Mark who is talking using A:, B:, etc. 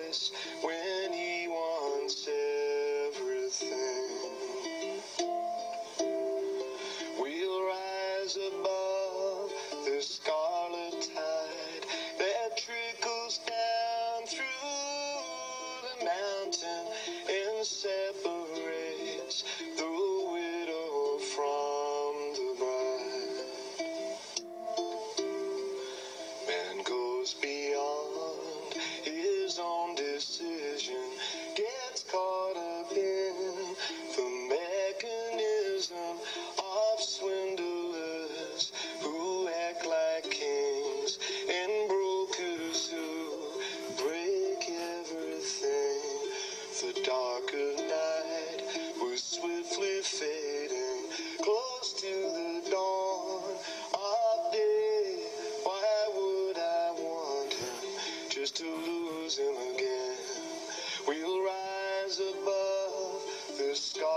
A: choice when he wants everything. We'll rise above the scarlet tide that trickles down through the mountain and separates the widow from the bride. Man goes beyond his own decision, gets caught up in the mechanism of swindlers who act like kings and brokers who break everything. The dark of night was swiftly fading, close to the dawn of day. Why would I want him just to lose him again? We'll rise above the sky.